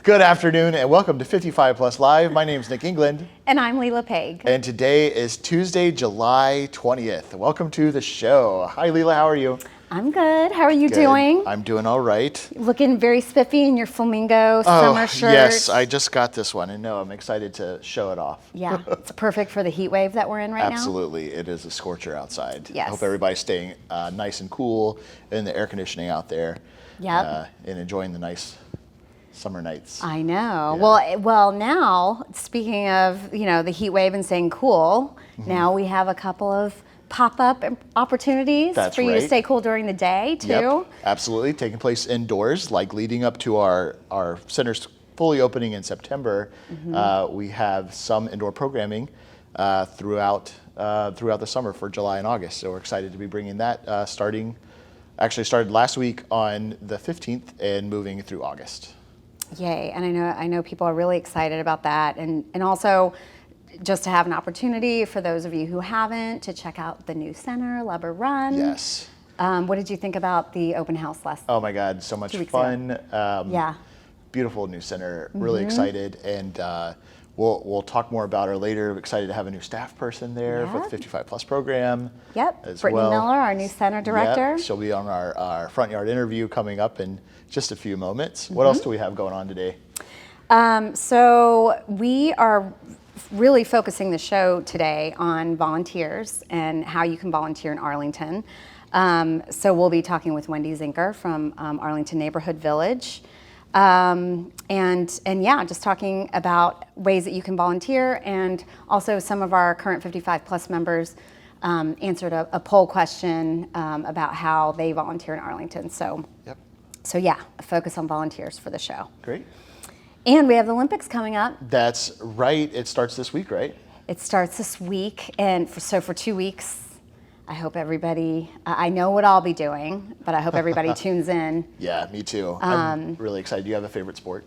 Good afternoon and welcome to 55 Plus Live. My name is Nick England. And I'm Leela Paig. And today is Tuesday, July 20th. Welcome to the show. Hi Leela, how are you? I'm good. How are you doing? I'm doing all right. Looking very spiffy in your flamingo summer shirt. Yes, I just got this one and no, I'm excited to show it off. Yeah, it's perfect for the heat wave that we're in right now. Absolutely, it is a scorcher outside. Yes. I hope everybody's staying nice and cool in the air conditioning out there. Yep. And enjoying the nice summer nights. I know. Yeah. Well, now, speaking of, the heat wave and staying cool, now we have a couple of pop-up opportunities That's for you to right. stay cool during the day, too. Yep, absolutely. Taking place indoors, like leading up to our center's fully opening in September. We have some indoor programming throughout the summer for July and August. So we're excited to be bringing that started last week on the 15th and moving through August. Yay, and I know people are really excited about that, and also just to have an opportunity for those of you who haven't to check out the new center, Lubber Run. Yes. What did you think about the open house last? Oh my God, so much 2 weeks fun. ago? Yeah. Beautiful new center. Really excited, and we'll talk more about her later. Excited to have a new staff person there for the 55 Plus program. Yep. Brittany Miller, our new center director. Yep. She'll be on our front yard interview coming up in just a few moments. What else do we have going on today? So we are really focusing the show today on volunteers and how you can volunteer in Arlington. So we'll be talking with Wendy Zenker from Arlington Neighborhood Village. And yeah, just talking about ways that you can volunteer, and also some of our current 55 Plus members answered a poll question about how they volunteer in Arlington. So yeah, a focus on volunteers for the show. Great. And we have the Olympics coming up. That's right. It starts this week, right? It starts this week, and for 2 weeks, I hope everybody, I know what I'll be doing, but I hope everybody tunes in. Yeah, me too. I'm really excited. Do you have a favorite sport?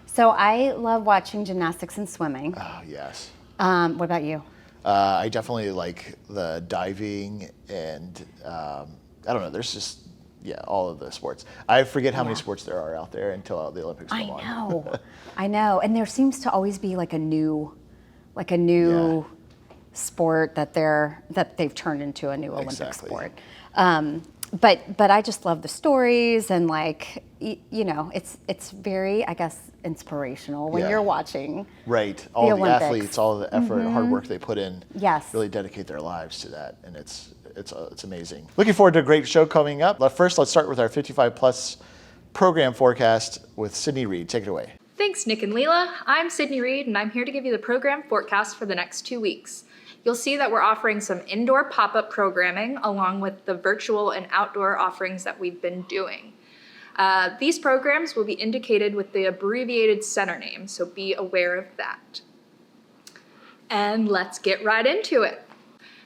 So I love watching gymnastics and swimming. Oh, yes. What about you? I definitely like the diving and I don't know, there's just, all of the sports. I forget how many sports there are out there until the Olympics come on. I know. And there seems to always be like a new sport that they've turned into a new Olympic sport. But I just love the stories, and it's very, I guess, inspirational when you're watching. Right. All the Olympics. Athletes, all the effort and hard work they put in. Yes. Really dedicate their lives to that, and it's amazing. Looking forward to a great show coming up. But first, let's start with our 55 Plus program forecast with Sydney Reed. Take it away. Thanks, Nick and Leela. I'm Sydney Reed, and I'm here to give you the program forecast for the next 2 weeks. You'll see that we're offering some indoor pop-up programming along with the virtual and outdoor offerings that we've been doing. These programs will be indicated with the abbreviated center name, so be aware of that. And let's get right into it.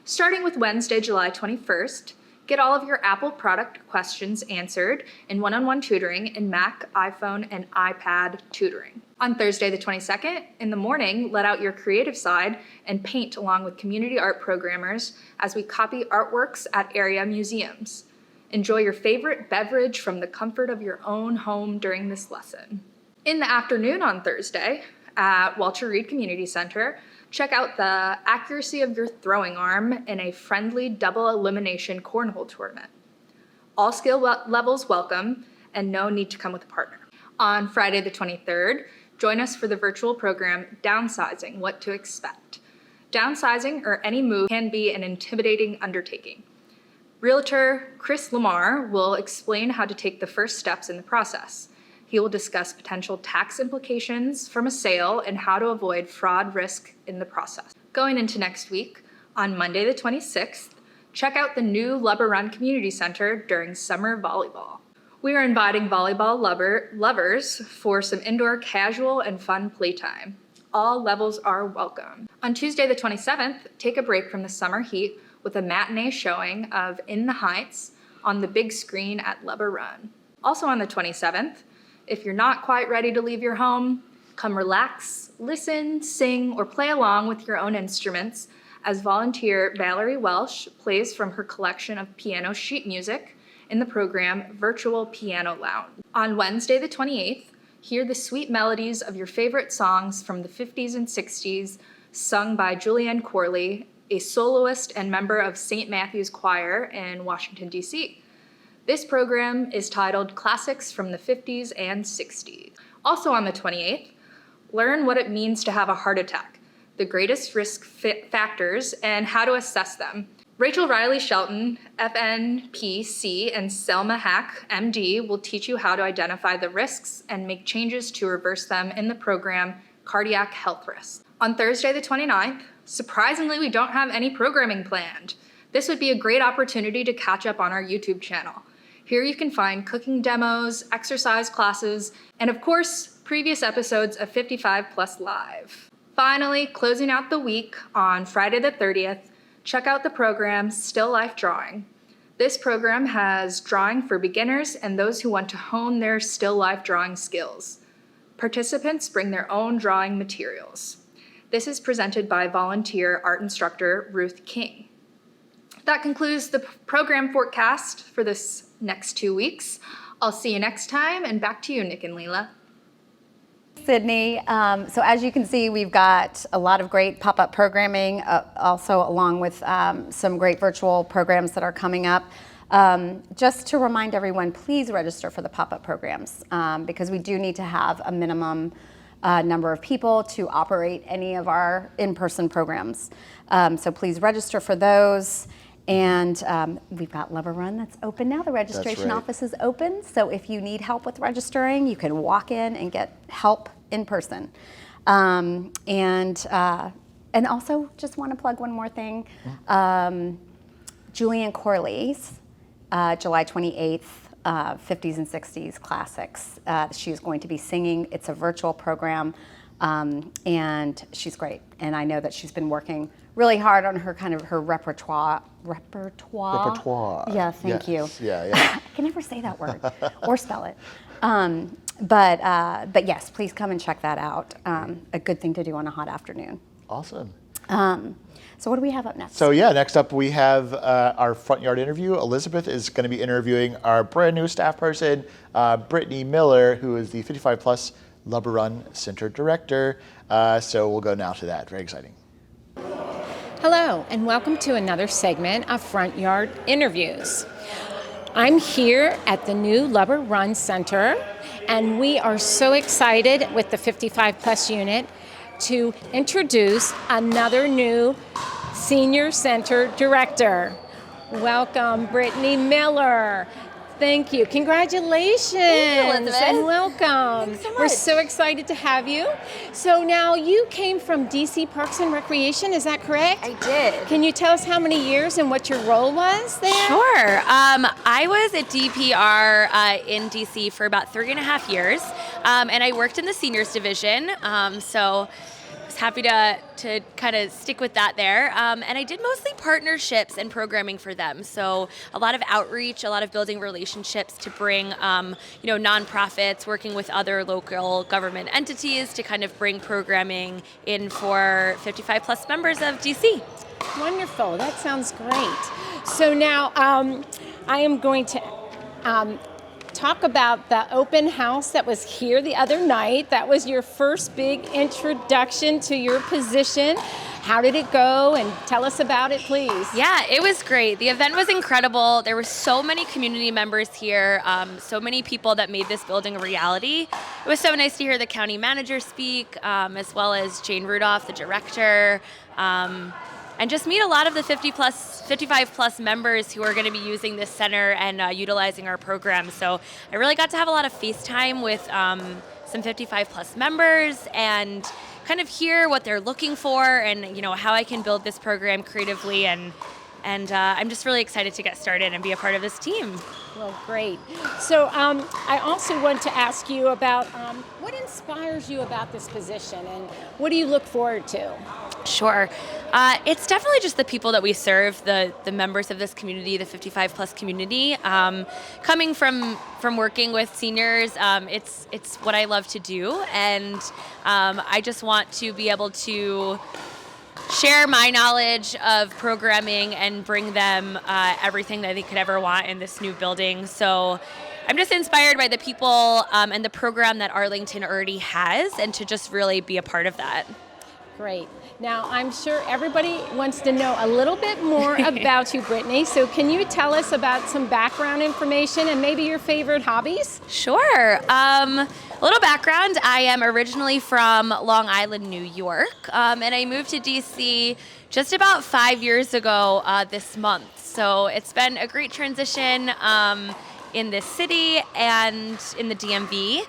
Starting with Wednesday, July 21st, get all of your Apple product questions answered in one-on-one tutoring in Mac, iPhone, and iPad tutoring. On Thursday the 22nd, in the morning, let out your creative side and paint along with community art programmers as we copy artworks at area museums. Enjoy your favorite beverage from the comfort of your own home during this lesson. In the afternoon on Thursday, at Walter Reed Community Center, check out the accuracy of your throwing arm in a friendly double elimination cornhole tournament. All skill levels welcome, and no need to come with a partner. On Friday the 23rd, join us for the virtual program, Downsizing, What to Expect. Downsizing, or any move, can be an intimidating undertaking. Realtor Chris Lamar will explain how to take the first steps in the process. He will discuss potential tax implications from a sale and how to avoid fraud risk in the process. Going into next week, on Monday the 26th, check out the new Lubber Run Community Center during summer volleyball. We are inviting volleyball lovers for some indoor casual and fun playtime. All levels are welcome. On Tuesday the 27th, take a break from the summer heat with a matinee showing of In the Heights on the big screen at Lubber Run. Also on the 27th, if you're not quite ready to leave your home, come relax, listen, sing, or play along with your own instruments as volunteer Valerie Welsh plays from her collection of piano sheet music in the program Virtual Piano Lounge. On Wednesday the 28th, Hear the sweet melodies of your favorite songs from the 50s and 60s, sung by Julianne Corley, a soloist and member of St. Matthew's Choir in Washington, D.C. This program is titled Classics from the 50s and 60s. Also on the 28th, learn what it means to have a heart attack, the greatest risk factors, and how to assess them. Rachel Riley Shelton, FNPC, and Selma Hack, MD, will teach you how to identify the risks and make changes to reverse them in the program Cardiac Health Risks. On Thursday the 29th, surprisingly, we don't have any programming planned. This would be a great opportunity to catch up on our YouTube channel. Here you can find cooking demos, exercise classes, and of course, previous episodes of 55 Plus Live. Finally, closing out the week on Friday the 30th, check out the program Still Life Drawing. This program has drawing for beginners and those who want to hone their still life drawing skills. Participants bring their own drawing materials. This is presented by volunteer art instructor Ruth King. That concludes the program forecast for this next 2 weeks. I'll see you next time, and back to you, Nick and Leela. Sydney. So as you can see, we've got a lot of great pop-up programming, also along with some great virtual programs that are coming up. Just to remind everyone, please register for the pop-up programs because we do need to have a minimum number of people to operate any of our in-person programs. So please register for those. And we've got Lover Run that's open now. The registration office is open. So if you need help with registering, you can walk in and get help in person. And also just want to plug one more thing. Julianne Corley's July 28th, 50s and 60s classics. She's going to be singing. It's a virtual program. And she's great. And I know that she's been working really hard on her kind of her repertoire. Yeah, thank you. Yeah. I can never say that word or spell it. But yes, please come and check that out. A good thing to do on a hot afternoon. Awesome. So what do we have up next? So yeah, next up we have our front yard interview. Elizabeth is going to be interviewing our brand new staff person, Brittany Miller, who is the 55 Plus Lover Run Center Director. So we'll go now to that. Very exciting. Hello, and welcome to another segment of Front Yard Interviews. I'm here at the new Lover Run Center, and we are so excited with the 55 Plus unit to introduce another new Senior Center Director. Welcome, Brittany Miller. Thank you. Congratulations. Thank you, Elizabeth. And welcome. Thanks so much. We're so excited to have you. So now you came from DC Parks and Recreation, is that correct? I did. Can you tell us how many years and what your role was there? Sure. I was at DPR in DC for about 3.5 years, and I worked in the seniors division. So I was happy to kind of stick with that there. And I did mostly partnerships and programming for them. So a lot of outreach, a lot of building relationships to bring, nonprofits, working with other local government entities to kind of bring programming in for 55 plus members of DC. Wonderful. That sounds great. So now I am going to talk about the open house that was here the other night. That was your first big introduction to your position. How did it go? And tell us about it, please. Yeah, it was great. The event was incredible. There were so many community members here, so many people that made this building a reality. It was so nice to hear the county manager speak, as well as Jane Rudolph, the director, and just meet a lot of the 55 plus members who are going to be using this center and utilizing our program. So I really got to have a lot of FaceTime with some 55 plus members and kind of hear what they're looking for and how I can build this program creatively, and I'm just really excited to get started and be a part of this team. Well, great. So I also want to ask you about what inspires you about this position and what do you look forward to? Sure. It's definitely just the people that we serve, the members of this community, the 55 plus community. Coming from working with seniors, it's what I love to do, and I just want to be able to share my knowledge of programming and bring them everything that they could ever want in this new building. So I'm just inspired by the people and the program that Arlington already has, and to just really be a part of that. Great. Now, I'm sure everybody wants to know a little bit more about you, Brittany. So can you tell us about some background information and maybe your favorite hobbies? Sure. A little background. I am originally from Long Island, New York, and I moved to DC just about 5 years ago this month. So it's been a great transition in this city and in the DMV.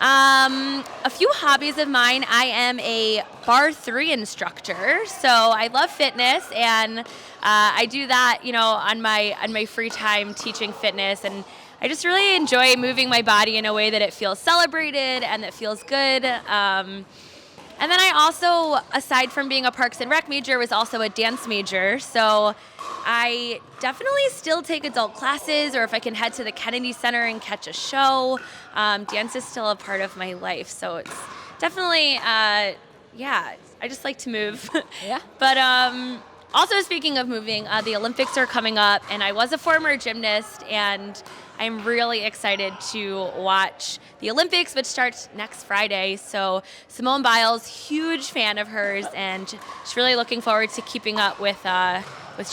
A few hobbies of mine. I am a Bar 3 instructor, so I love fitness, and I do that, on my free time, teaching fitness, and I just really enjoy moving my body in a way that it feels celebrated and that feels good. And then I also, aside from being a Parks and Rec major, was also a dance major. So I definitely still take adult classes, or if I can head to the Kennedy Center and catch a show, dance is still a part of my life. So it's definitely, I just like to move. Yeah. But also, speaking of moving, the Olympics are coming up, and I was a former gymnast, and I'm really excited to watch the Olympics, which starts next Friday. So Simone Biles, huge fan of hers, and just really looking forward to keeping up with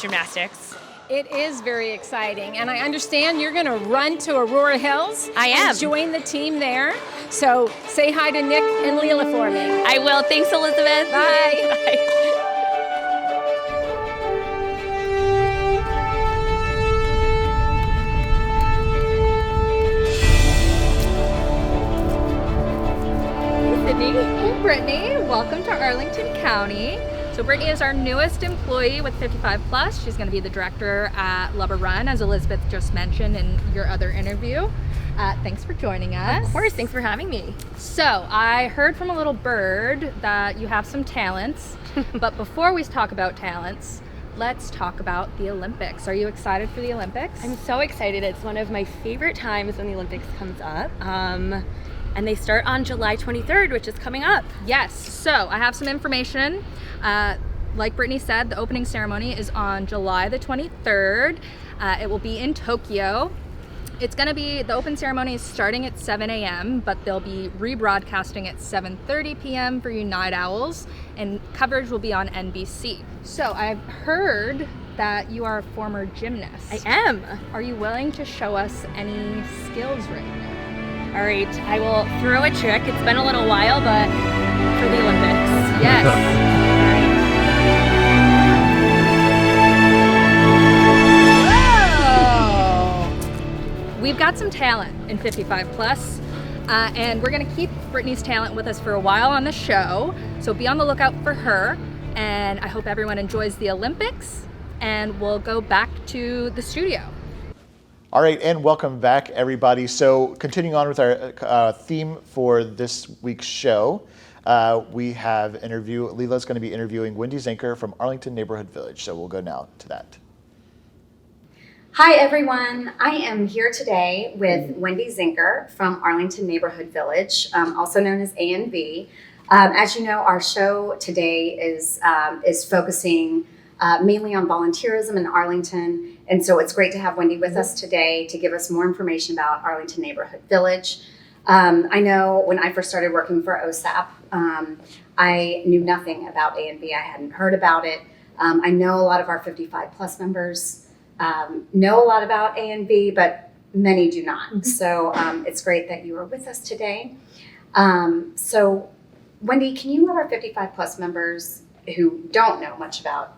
gymnastics. It is very exciting, and I understand you're going to run to Aurora Hills. I am. And join the team there. So say hi to Nick and Leela for me. I will. Thanks, Elizabeth. Bye. Bye. Hey, Brittany. Welcome to Arlington County. So Brittany is our newest employee with 55 Plus. She's going to be the director at Lubber Run, as Elizabeth just mentioned in your other interview. Thanks for joining us. Of course. Thanks for having me. So I heard from a little bird that you have some talents, but before we talk about talents, let's talk about the Olympics. Are you excited for the Olympics? I'm so excited. It's one of my favorite times when the Olympics comes up. And they start on July 23rd, which is coming up. Yes, so I have some information. Like Brittany said, the opening ceremony is on July the 23rd. It will be in Tokyo. It's gonna be, the open ceremony is starting at 7 a.m., but they'll be rebroadcasting at 7:30 p.m. for you night owls, and coverage will be on NBC. So I've heard that you are a former gymnast. I am. Are you willing to show us any skills right now? All right, I will throw a trick. It's been a little while, but for the Olympics. Yes. We've got some talent in 55 Plus, and we're gonna keep Brittany's talent with us for a while on the show, so be on the lookout for her, and I hope everyone enjoys the Olympics, and we'll go back to the studio. All right, and welcome back, everybody. So continuing on with our theme for this week's show, we have Leela's going to be interviewing Wendy Zenker from Arlington Neighborhood Village. So we'll go now to that. Hi, everyone. I am here today with Wendy Zenker from Arlington Neighborhood Village, also known as ANV. As you know, our show today is focusing mainly on volunteerism in Arlington. And so it's great to have Wendy with us today to give us more information about Arlington Neighborhood Village. I know when I first started working for OSAP, I knew nothing about ANV. I hadn't heard about it. I know a lot of our 55 plus members know a lot about ANV, but many do not. So it's great that you are with us today. So Wendy, can you let our 55 plus members who don't know much about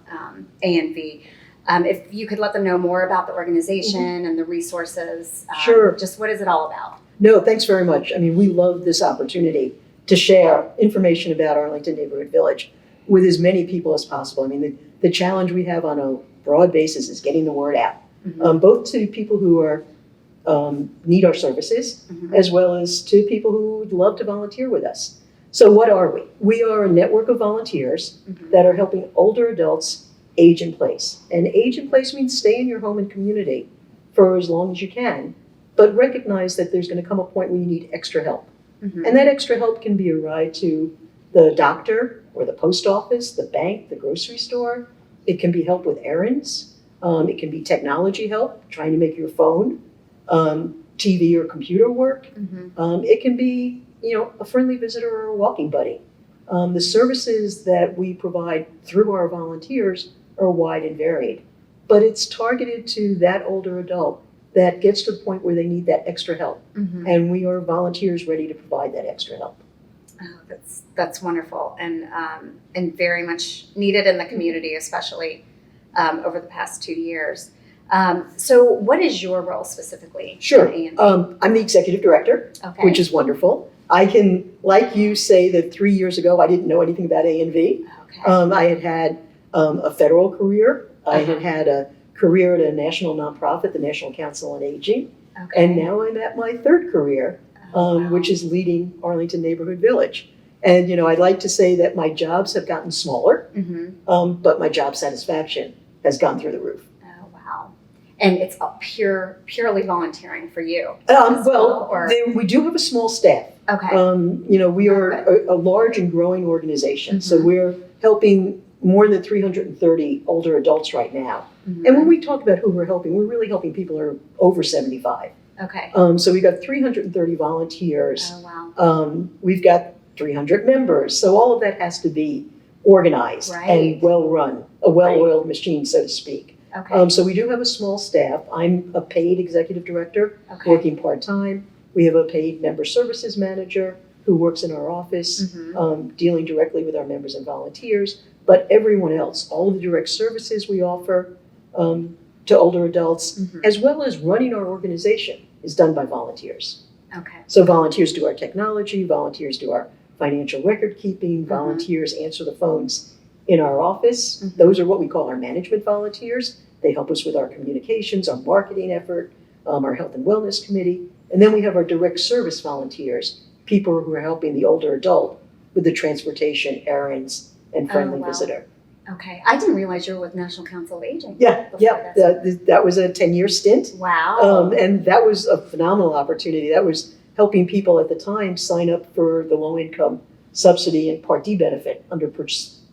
ANV, if you could let them know more about the organization and the resources. Sure. Just what is it all about? No, thanks very much. I mean, we love this opportunity to share information about Arlington Neighborhood Village with as many people as possible. I mean, the challenge we have on a broad basis is getting the word out, both to people who are need our services, as well as to people who would love to volunteer with us. So what are we? We are a network of volunteers that are helping older adults age in place. And age in place means stay in your home and community for as long as you can, but recognize that there's going to come a point where you need extra help. And that extra help can be a ride to the doctor or the post office, the bank, the grocery store. It can be help with errands. It can be technology help, trying to make your phone TV or computer work. Mm-hmm. It can be, a friendly visitor or a walking buddy. The services that we provide through our volunteers are wide and varied, but it's targeted to that older adult that gets to the point where they need that extra help. Mm-hmm. And we are volunteers ready to provide that extra help. Oh, that's wonderful and very much needed in the community, especially over the past 2 years. So what is your role specifically? Sure. at A&V? I'm the executive director, Okay. which is wonderful. I can, like you, say that 3 years ago I didn't know anything about A&V. Okay. I had a federal career. I Uh-huh. had a career at a national nonprofit, the National Council on Aging. Okay. And now I'm at my third career, Oh, wow. which is leading Arlington Neighborhood Village. And, I'd like to say that my jobs have gotten smaller, Mm-hmm. but my job satisfaction has gone through the roof. Oh, wow. And it's all purely volunteering for you? as Well, or- we do have a small staff. Okay. We are a large and growing organization. So Mhm. we're helping more than 330 older adults right now. Mhm. And when we talk about who we're really helping people who are over 75. Okay. So we've got 330 volunteers. Oh, wow. We've got 300 members. So all of that has to be organized Right. and well run, a well-oiled machine, so to speak. Okay. So we do have a small staff. I'm a paid executive director, Okay. working part-time. We have a paid member services manager who works in our office, Mhm. dealing directly with our members and volunteers. But everyone else, all of the direct services we offer to older adults, Mhm. as well as running our organization, is done by volunteers. Okay. So volunteers do our technology, volunteers do our financial record keeping, Mhm. volunteers answer the phones in our office. Mhm. Those are what we call our management volunteers. They help us with our communications, our marketing effort, our health and wellness committee. And then we have our direct service volunteers, people who are helping the older adult with the transportation, errands, and friendly wow. visitor. Okay. I didn't realize you were with National Council of Aging. Yeah, before this. that was a 10-year stint. Wow. And that was a phenomenal opportunity. That was helping people at the time sign up for the low-income subsidy and Part D benefit under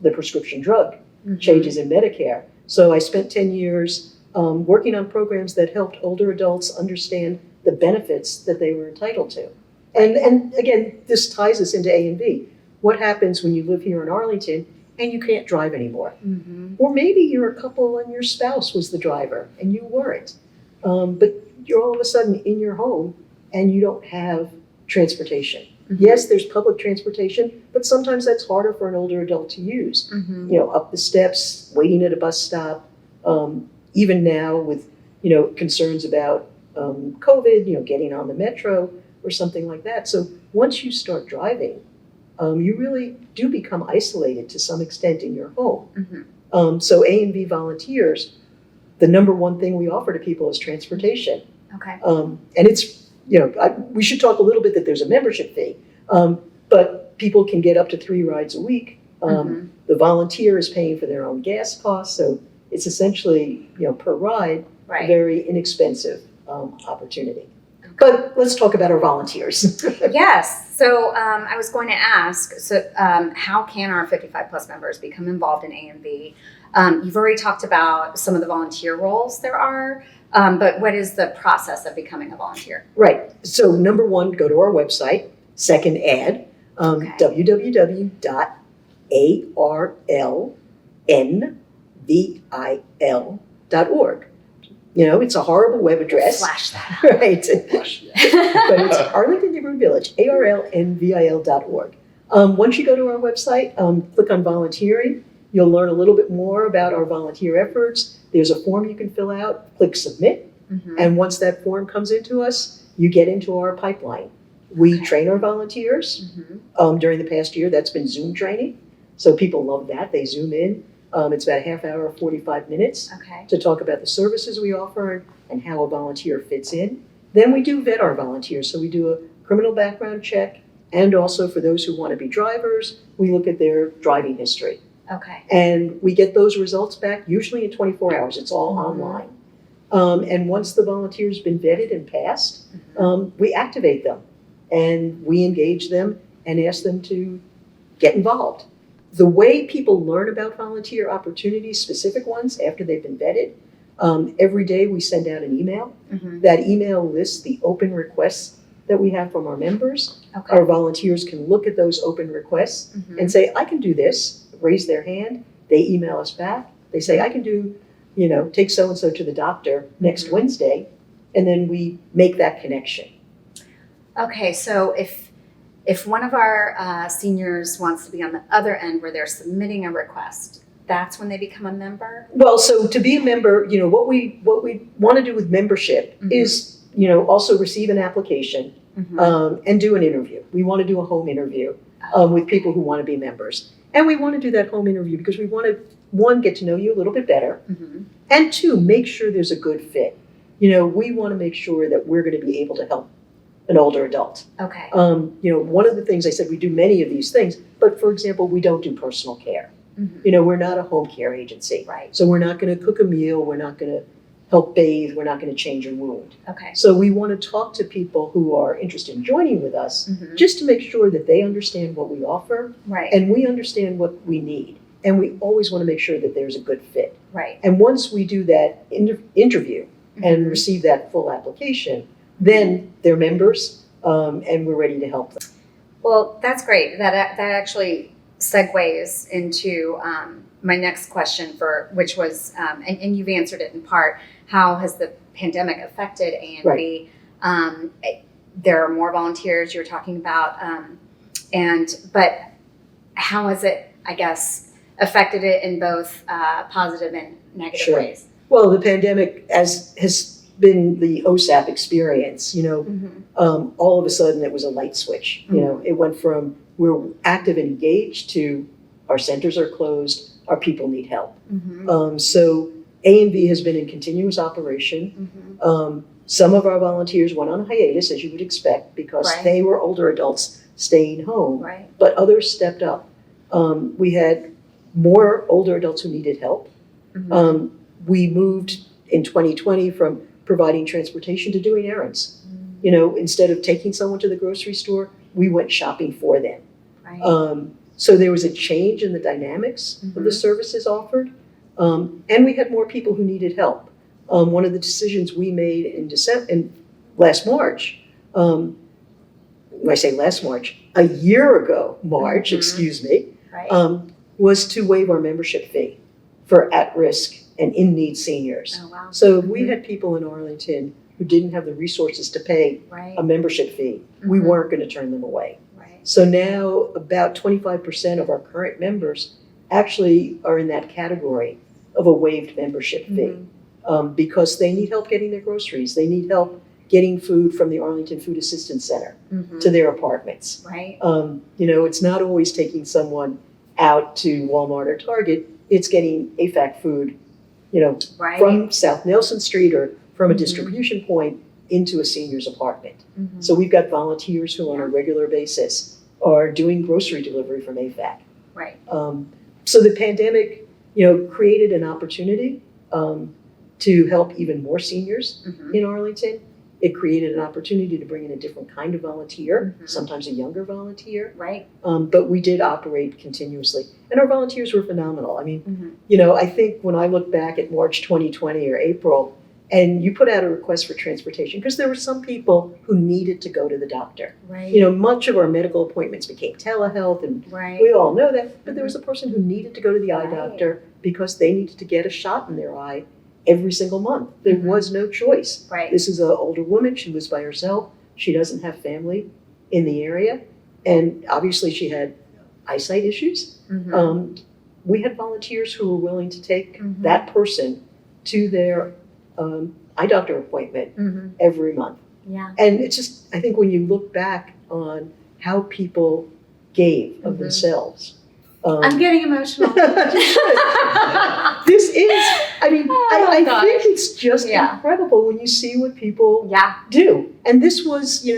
the prescription drug Mhm. changes in Medicare. So I spent 10 years working on programs that helped older adults understand the benefits that they were entitled to. And again, this ties us into A&V. What happens when you live here in Arlington and you can't drive anymore? Mhm. Or maybe you're a couple and your spouse was the driver and you weren't. But you're all of a sudden in your home and you don't have transportation. Mhm. Yes, there's public transportation, but sometimes that's harder for an older adult to use. Mhm. Up the steps, waiting at a bus stop, even now with, concerns about COVID, getting on the metro or something like that. So once you start driving, you really do become isolated to some extent in your home. Mhm. So A&V volunteers, the number one thing we offer to people is transportation. Okay. And it's, we should talk a little bit that there's a membership fee, but people can get up to 3 rides a week. Mhm. The volunteer is paying for their own gas costs, so it's essentially, per ride, a Right. very inexpensive opportunity. But let's talk about our volunteers. Yes. So I was going to ask, how can our 55 plus members become involved in A&V? You've already talked about some of the volunteer roles there are, but what is the process of becoming a volunteer? Right. So number one, go to our website. Second, ad, Okay. www.arlnvil.org. It's a horrible web address. Flash that. Right. But it's Arlington Neighborhood Village, arlnvil.org. Once you go to our website, click on volunteering. You'll learn a little bit more about our volunteer efforts. There's a form you can fill out, click submit. Mhm. And once that form comes into us, you get into our pipeline. We Okay. train our volunteers. Mhm. During the past year, that's been Zoom training. So people love that. They Zoom in. It's about a half hour, 45 minutes Okay. to talk about the services we offer and how a volunteer fits in. Then we do vet our volunteers. So we do a criminal background check. And also for those who want to be drivers, we look at their driving history. Okay. And we get those results back usually in 24 hours. It's all Mhm. online. And once the volunteer's been vetted and passed, we activate them and we engage them and ask them to get involved. The way people learn about volunteer opportunities, specific ones, after they've been vetted, Every day we send out an email. That email lists the open requests that we have from our members. Okay. Our volunteers can look at those open requests and say, I can do this, raise their hand. They email us back. They say, I can do, take so-and-so to the doctor next Wednesday. And then we make that connection. Okay, so if one of our seniors wants to be on the other end where they're submitting a request, that's when they become a member? Well, so to be a member, what we want to do with membership is, also receive an application and do an interview. We want to do a home interview with people who want to be members. And we want to do that home interview because we want to, one, get to know you a little bit better, and two, make sure there's a good fit. We want to make sure that we're going to be able to help an older adult. Okay. One of the things I said, we do many of these things, but for example, we don't do personal care. We're not a home care agency. Right. So we're not going to cook a meal. We're not going to help bathe. We're not going to change a wound. Okay. So we want to talk to people who are interested in joining with us just to make sure that they understand what we offer Right. and we understand what we need. And we always want to make sure that there's a good fit. Right. And once we do that interview and receive that full application, then they're members and we're ready to help them. Well, that's great. That actually segues into my next question, which was, and you've answered it in part. How has the pandemic affected A&V? There are more volunteers you're talking about, but how has it, I guess, affected it in both positive and negative ways? Well, the pandemic has been the OSAP experience. All of a sudden it was a light switch. It went from we're active and engaged to our centers are closed, our people need help. So A&V has been in continuous operation. Some of our volunteers went on hiatus, as you would expect, because they were older adults staying home. Right. But others stepped up. We had more older adults who needed help. We moved in 2020 from providing transportation to doing errands. Instead of taking someone to the grocery store, we went shopping for them. Right. So there was a change in the dynamics of the services offered. And we had more people who needed help. One of the decisions we made in last March, when I say last March, a year ago, March, Right. Was to waive our membership fee for at-risk and in-need seniors. Oh, wow. So if we had people in Arlington who didn't have the resources to pay Right. a membership fee, we weren't going to turn them away. Right. So now about 25% of our current members actually are in that category of a waived membership fee because they need help getting their groceries. They need help getting food from the Arlington Food Assistance Center to their apartments. Right. It's not always taking someone out to Walmart or Target. It's getting AFAC food, Right. from South Nelson Street or from a distribution point into a senior's apartment. So we've got volunteers who on a regular basis are doing grocery delivery from AFAC. Right. So the pandemic, created an opportunity to help even more seniors in Arlington. It created an opportunity to bring in a different kind of volunteer, sometimes a younger volunteer. Right. But we did operate continuously. And our volunteers were phenomenal. I mean, I think when I look back at March 2020 or April, and you put out a request for transportation, because there were some people who needed to go to the doctor. Right. Much of our medical appointments became telehealth, and Right. we all know that. But there was a person who needed to go to the eye Right. doctor because they needed to get a shot in their eye every single month. There was no choice. Right. This is an older woman. She lives by herself. She doesn't have family in the area. And obviously she had eyesight issues. We had volunteers who were willing to take that person to their eye doctor appointment every month. Yeah. And it's just, I think when you look back on how people gave of themselves. I'm getting emotional. This is, I gosh. think it's just incredible when you see what people do. And this was,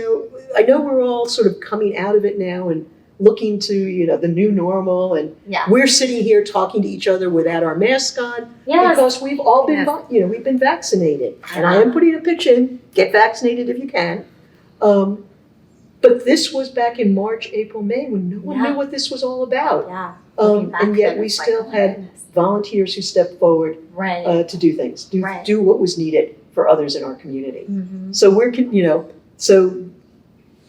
I know we're all sort of coming out of it now and looking to, the new normal. And we're sitting here talking to each other without our mask on because we've all been, we've been vaccinated. And I am putting a pitch in, get vaccinated if you can. But But this was back in March, April, May, when no one knew what this was all about. Yeah. Looking back And yet then, we it's like, still oh my had goodness. volunteers who stepped forward Right. to do things, Right. do what was needed for others in our community. Mm-hmm. So so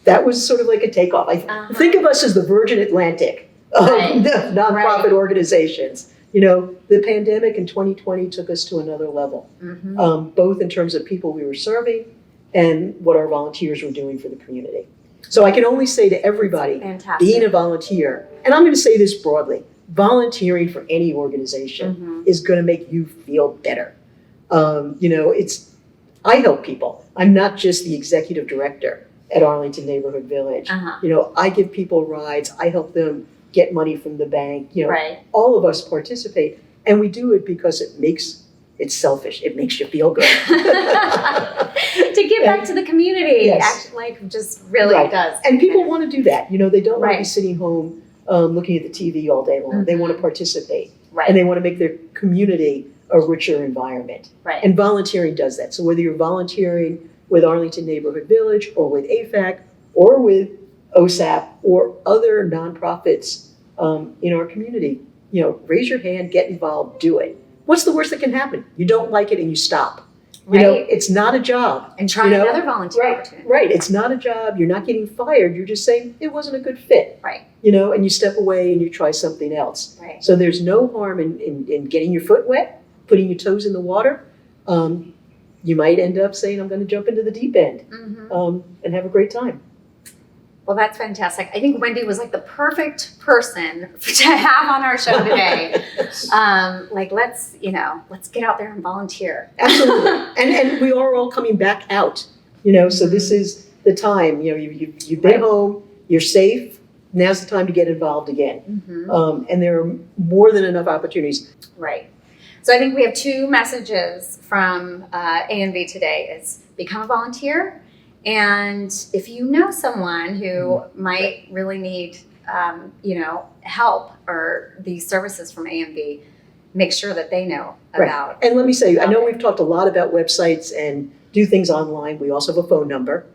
that was sort of like a takeoff. Think of us as the Virgin Atlantic of Right. nonprofit Right. organizations. The pandemic in 2020 took us to another level, Mm-hmm. both in terms of people we were serving and what our volunteers were doing for the community. So I can only say to everybody, Fantastic. being a volunteer, and I'm going to say this broadly, volunteering for any organization Mhm. is going to make you feel better. I help people. I'm not just the executive director at Arlington Neighborhood Village. Uh-huh. I give people rides. I help them get money from the bank. Right. All of us participate, and we do it because it's selfish. It makes you feel good. To give back to the community, Yes. actually, just really Right. does. And people want to do that. They don't want to be Right. sitting home looking at the TV all day long. They want to participate, Right. and they want to make their community a richer environment. Right. And volunteering does that. So whether you're volunteering with Arlington Neighborhood Village or with AFAC or with OSAP or other nonprofits in our community, raise your hand, get involved, do it. What's the worst that can happen? You don't like it and you stop. Right. It's not a job. And try another volunteer opportunity. Right. It's not a job. You're not getting fired. You're just saying it wasn't a good fit. Right. And you step away and you try something else. Right. So there's no harm in getting your foot wet, putting your toes in the water. You might end up saying, I'm going to jump into the deep end Mm-hmm. and have a great time. Well, that's fantastic. I think Wendy was like the perfect person to have on our show today. Let's get out there and volunteer. Absolutely. and we are all coming back out, so this is the time. You've been home, you're safe. Now's the time to get involved again. Mm-hmm. And there are more than enough opportunities. Right. So I think we have two messages from ANV today. It's become a volunteer, and if you know someone who might really need, help or these services from ANV, make sure that they know about. And let me say, I know we've talked a lot about websites and do things online. We also have a phone number,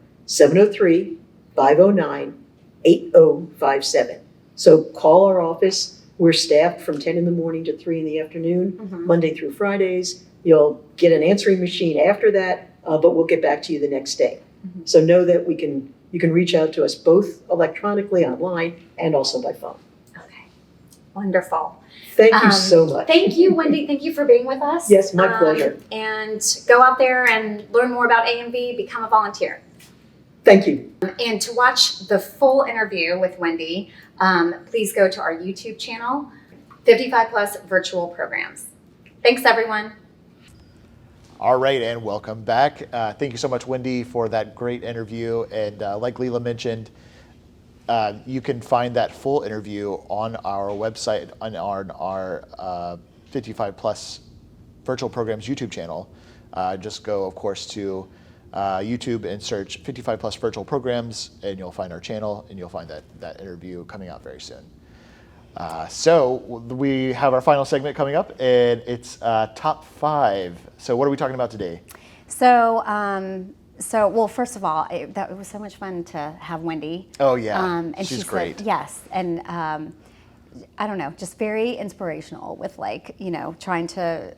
703-509-8057. So call our office. We're staffed from 10 in the morning to 3 in the afternoon, Mhm. Monday through Fridays. You'll get an answering machine after that, but we'll get back to you the next day. Mhm. So know that you can reach out to us both electronically, online, and also by phone. Okay. Wonderful. Thank you so much. Thank you, Wendy. Thank you for being with us. Yes, my pleasure. And go out there and learn more about ANV, become a volunteer. Thank you. And to watch the full interview with Wendy, please go to our YouTube channel, 55 Plus Virtual Programs. Thanks, everyone. All right, and welcome back. Thank you so much, Wendy, for that great interview. And like Leela mentioned, you can find that full interview on our website, on our 55 Plus Virtual Programs YouTube channel. Just go, of course, to YouTube and search 55 Plus Virtual Programs, and you'll find our channel, and you'll find that interview coming out very soon. So we have our final segment coming up, and it's top 5. So what are we talking about today? So, well, first of all, it was so much fun to have Wendy. Oh yeah, and she's she said- great. yes, and I don't know, just very inspirational with trying to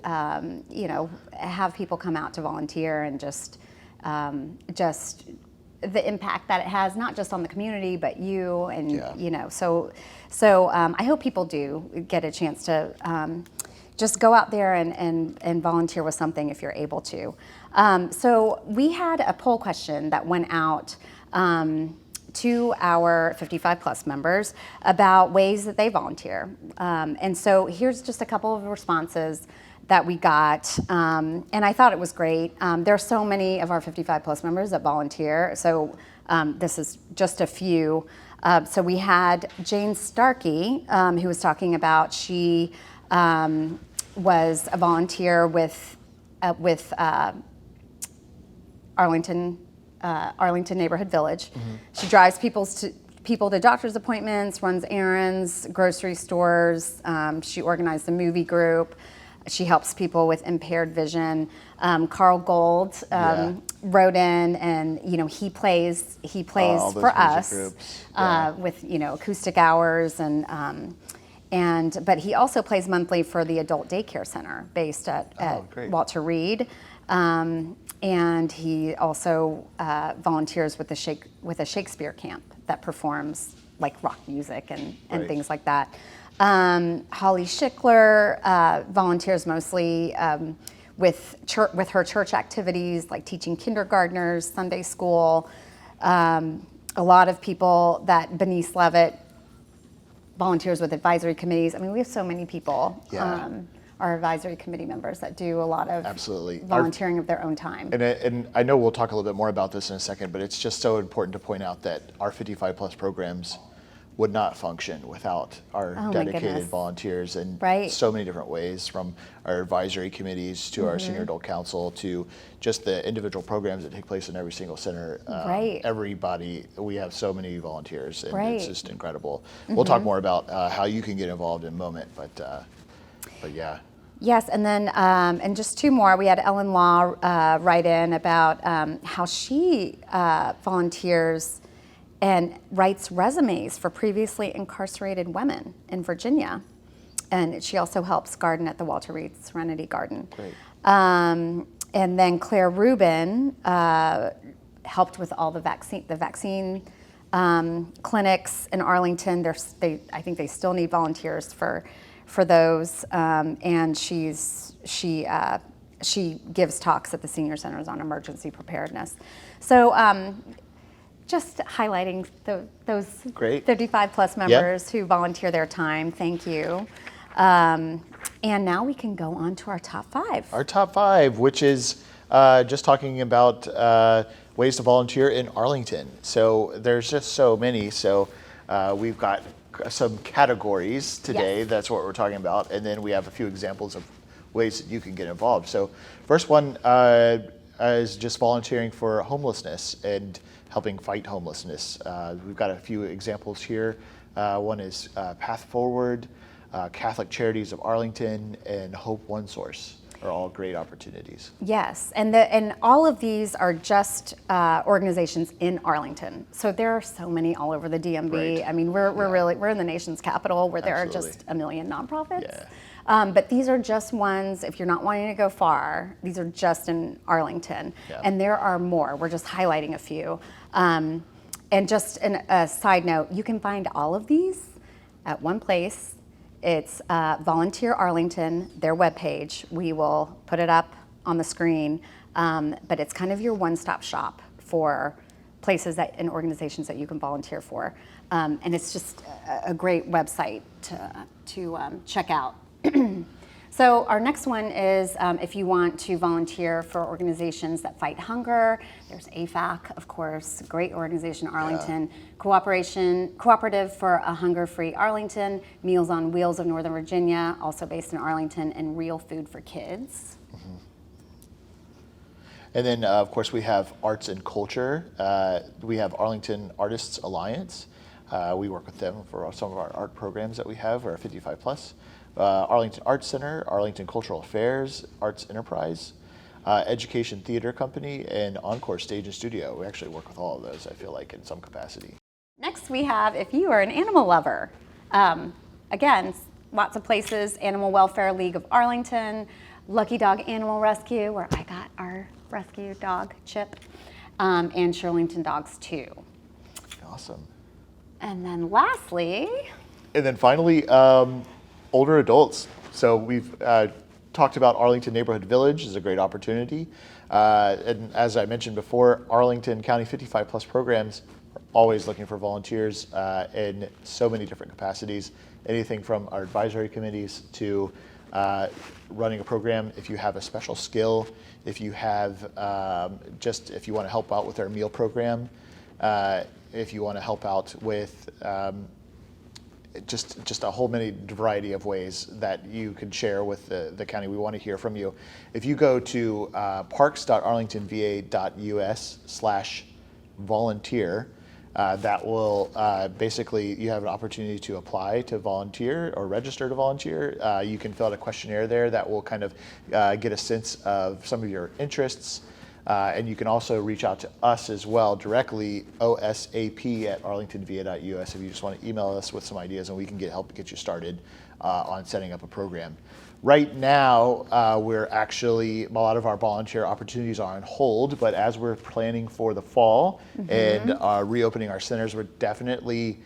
have people come out to volunteer and just the impact that it has, not just on the community, but you and So I hope people do get a chance to just go out there and volunteer with something if you're able to. So we had a poll question that went out to our 55 plus members about ways that they volunteer. And so here's just a couple of responses that we got, and I thought it was great. There are so many of our 55 plus members that volunteer, so this is just a few. So we had Jane Starkey, who was talking about she was a volunteer with Arlington Neighborhood Village. Mm-hmm. She drives people to doctor's appointments, runs errands, grocery stores. She organized a movie group. She helps people with impaired vision. Carl Gold wrote in, and he plays all those for music us groups. with acoustic hours, but he also plays monthly for the adult daycare center based at great. Walter Reed, and he also volunteers with a Shakespeare camp that performs like rock music and Right. things like that. Holly Schickler volunteers mostly with her church activities, like teaching kindergartners, Sunday school. A lot of people that Benice Levitt volunteers with advisory committees. I mean, we have so many people, our advisory committee members, that do a lot of Absolutely. volunteering of their own time. And I know we'll talk a little bit more about this in a second, but it's just so important to point out that our 55 plus programs would not function without our Oh, my dedicated goodness. volunteers in Right. so many different ways, from our advisory committees to our senior adult council to just the individual programs that take place in every single center. Right. Everybody, we have so many volunteers, and Right. it's just incredible. We'll talk more about how you can get involved in a moment, but yeah. Yes, and then and just two more. We had Ellen Law write in about how she volunteers and writes resumes for previously incarcerated women in Virginia. And she also helps garden at the Walter Reed Serenity Garden. Great. And then Claire Rubin helped with all the vaccine clinics in Arlington. I think they still need volunteers for those. And she gives talks at the senior centers on emergency preparedness. So just highlighting those Great. 55 plus members who volunteer their time. Thank you. And now we can go on to our top 5. Our top 5, which is just talking about ways to volunteer in Arlington. So there's just so many. So we've got some categories today. Yes. That's what we're talking about. And then we have a few examples of ways that you can get involved. So first one is just volunteering for homelessness and helping fight homelessness. We've got a few examples here. One is Path Forward, Catholic Charities of Arlington, and Hope One Source are all great opportunities. Yes, and all of these are just organizations in Arlington. So there are so many all over the DMV. Right. I mean, we're in the nation's capital where there Absolutely. are just a million nonprofits. Yeah. But these are just ones, if you're not wanting to go far, these are just in Arlington. Yeah. And there are more. We're just highlighting a few. And just a side note, you can find all of these at one place. It's Volunteer Arlington, their webpage. We will put it up on the screen, but it's kind of your one-stop shop for places and organizations that you can volunteer for. And it's just a great website to check out. So our next one is if you want to volunteer for organizations that fight hunger. There's AFAC, of course, great organization, Arlington. Cooperative for a Hunger-Free Arlington, Meals on Wheels of Northern Virginia, also based in Arlington, and Real Food for Kids. Mm-hmm. And then, of course, we have arts and culture. We have Arlington Artists Alliance. We work with them for some of our art programs that we have, our 55 plus. Arlington Arts Center, Arlington Cultural Affairs, Arts Enterprise, Education Theater Company, and Encore Stage and Studio. We actually work with all of those, I feel like, in some capacity. Next we have, if you are an animal lover, again, lots of places, Animal Welfare League of Arlington, Lucky Dog Animal Rescue, where I got our rescue dog, Chip, and Shirlington Dogs 2. Awesome. And then lastly, And then finally, older adults. So we've talked about Arlington Neighborhood Village is a great opportunity. And as I mentioned before, Arlington County 55 plus programs are always looking for volunteers in so many different capacities. Anything from our advisory committees to running a program. If you have a special skill, if you have if you want to help out with our meal program, if you want to help out with just a whole many variety of ways that you can share with the county. We want to hear from you. If you go to parks.arlingtonva.us/volunteer, that will basically, you have an opportunity to apply to volunteer or register to volunteer. You can fill out a questionnaire there that will kind of get a sense of some of your interests. And you can also reach out to us as well directly, osap@arlingtonva.us, if you just want to email us with some ideas, and we can help get you started on setting up a program. Right now, we're actually, a lot of our volunteer opportunities are on hold, but as we're planning for the fall and reopening our centers, we're definitely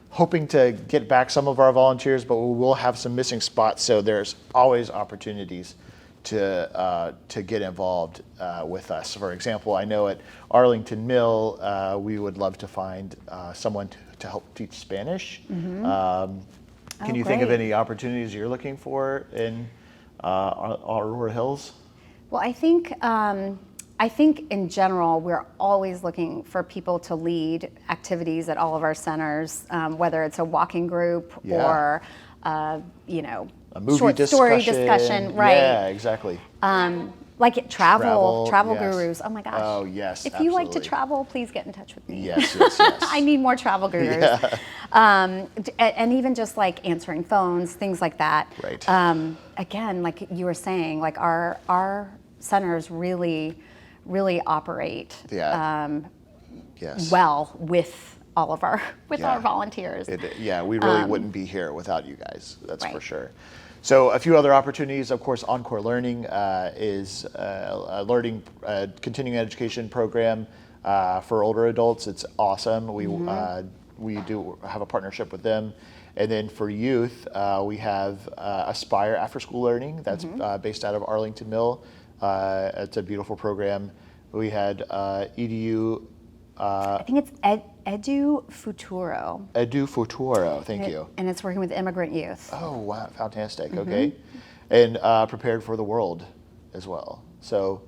hoping to get back some of our volunteers, but we will have some missing spots, so there's always opportunities to get involved with us. For example, I know at Arlington Mill, we would love to find someone to help teach Spanish. Can you think of great. any opportunities you're looking for in Aurora Hills? Well, I think in general, we're always looking for people to lead activities at all of our centers, whether it's a walking group or, A movie short story discussion, right? Yeah, exactly. Like travel yes. gurus. Oh my gosh. Oh, yes, If you like to absolutely. travel, please get in touch with me. Yes. I need more travel gurus. Yeah. And even just like answering phones, things like that. Right. Again, like you were saying, like our centers really operate Yes. well with all of our volunteers. We really wouldn't be here without you guys, that's for Right. sure. So a few other opportunities, of course, Encore Learning is a continuing education program for older adults. It's awesome. We do have a partnership with them. And then for youth, we have Aspire After School Learning that's based out of Arlington Mill. It's a beautiful program. We had EDU. I think it's Edu Futuro. Edu Futuro, thank you. And it's working with immigrant youth. Oh, wow, fantastic, okay. And Prepared for the World as well. So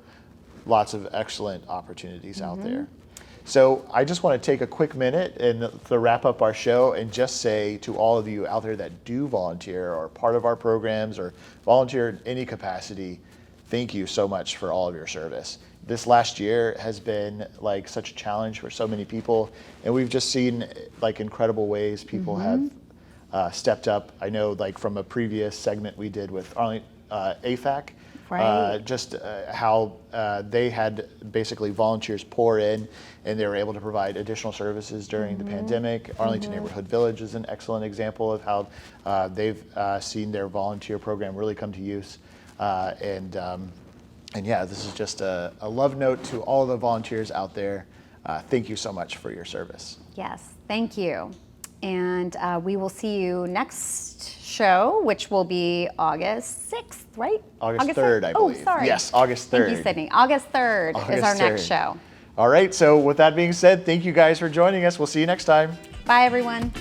lots of excellent opportunities out there. So I just want to take a quick minute and to wrap up our show and just say to all of you out there that do volunteer or part of our programs or volunteer in any capacity, thank you so much for all of your service. This last year has been like such a challenge for so many people, and we've just seen like incredible ways people have stepped up. I know like from a previous segment we did with AFAC, Right. how they had basically volunteers pour in and they were able to provide additional services during the pandemic. Arlington Neighborhood Village is an excellent example of how they've seen their volunteer program really come to use. And yeah, this is just a love note to all the volunteers out there. Thank you so much for your service. Yes, thank you. And we will see you next show, which will be August 6th, right? August 3rd, I believe. Oh, sorry. Yes, August 3rd. Thank you, Sydney. August 3rd is our August next 3rd. show. All right, so with that being said, thank you guys for joining us. We'll see you next time. Bye, everyone.